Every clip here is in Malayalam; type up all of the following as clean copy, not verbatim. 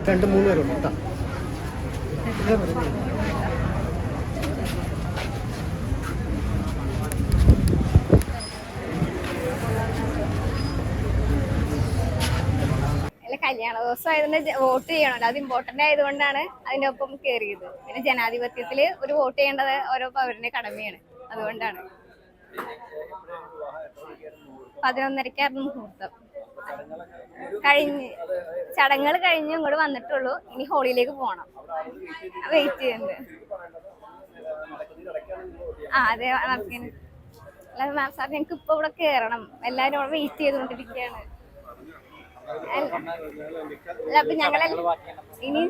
2-3 പേരുണ്ട് കേട്ടോ. കല്യാണ ദിവസം ആയതുകൊണ്ട് വോട്ട് ചെയ്യണമല്ലോ, അത് ഇമ്പോർട്ടന്റ് ആയതുകൊണ്ടാണ് അതിന്റെ ഒപ്പം കയറിയത്. പിന്നെ ജനാധിപത്യത്തില് ഒരു വോട്ട് ചെയ്യേണ്ടത് ഓരോ പൗരന്റെ കടമയാണ്, അതുകൊണ്ടാണ്. 11:30 മുഹൂർത്തം ചടങ്ങുകൾ കഴിഞ്ഞ് ഇങ്ങോട്ട് വന്നിട്ടുള്ളൂ. ഇനി ഹോളിയിലേക്ക് പോകണം, വെയിറ്റ് ചെയ്യുന്നത്. അതെ നടക്കുന്നു. അല്ല മാം സാർ, ഞങ്ങൾക്ക് ഇപ്പൊ ഇവിടെ കയറണം, എല്ലാരും അവിടെ വെയിറ്റ് ചെയ്തുകൊണ്ടിരിക്കുകയാണ്. അപ്പൊ ഞങ്ങളെ ഇനി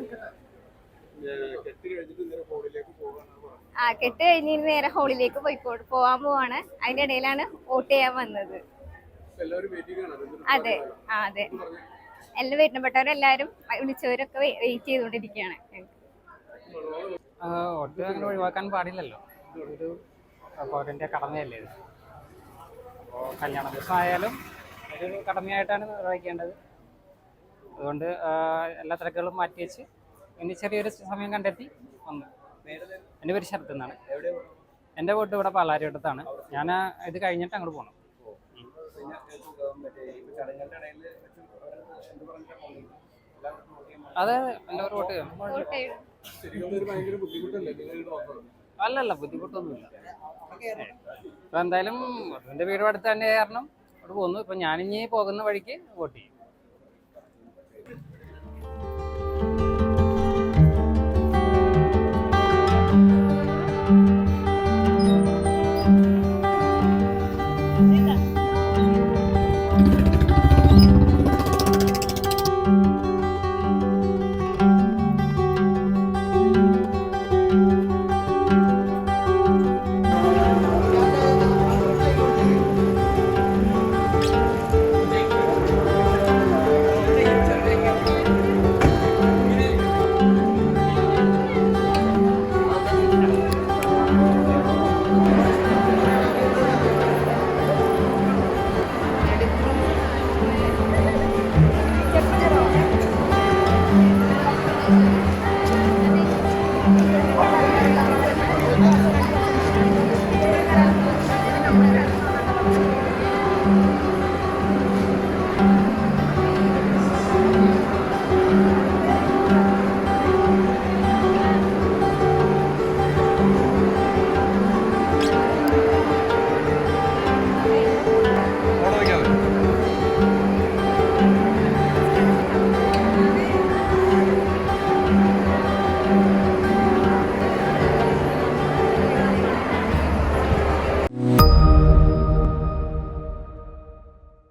കെട്ട് കഴിഞ്ഞ് നേരെ ഹോളിലേക്ക് പോവാൻ പോവാണ്. അതിന്റെ ഇടയിലാണ് വോട്ട് ചെയ്യാൻ വന്നത്. അതെ അതെ, എല്ലാം വേണ്ടപ്പെട്ടവരെല്ലാരും വിളിച്ചവരൊക്കെ വെയിറ്റ് ചെയ്തുകൊണ്ടിരിക്കുകയാണ്. വോട്ട് അങ്ങനെ ഒഴിവാക്കാൻ പാടില്ലല്ലോ, ഒരു പൗരന്റെ കടമയല്ലേ ഇത്. അപ്പോൾ കല്യാണ ദിവസം ആയാലും ഒരു കടമയായിട്ടാണ് നിർവഹിക്കേണ്ടത്. അതുകൊണ്ട് എല്ലാ തിരക്കുകളും മാറ്റി വെച്ച് ഇനി ചെറിയൊരു സമയം കണ്ടെത്തി വന്നു. എൻ്റെ പേര് ശരത് എന്നാണ്. എൻ്റെ വോട്ട് ഇവിടെ പാലാരിവട്ടത്താണ്. ഞാൻ ഇത് കഴിഞ്ഞിട്ട് അങ്ങോട്ട് പോകണം. അതെ, എല്ലാവരും വോട്ട് ചെയ്യണം. അല്ലല്ല, ബുദ്ധിമുട്ടൊന്നുമില്ല. ഇപ്പം എന്തായാലും എൻ്റെ വീട് അടുത്ത് തന്നെ കാരണം അവിടെ പോകുന്നു. ഇപ്പം ഞാനിഞ്ഞി പോകുന്ന വഴിക്ക് വോട്ട് ചെയ്യും.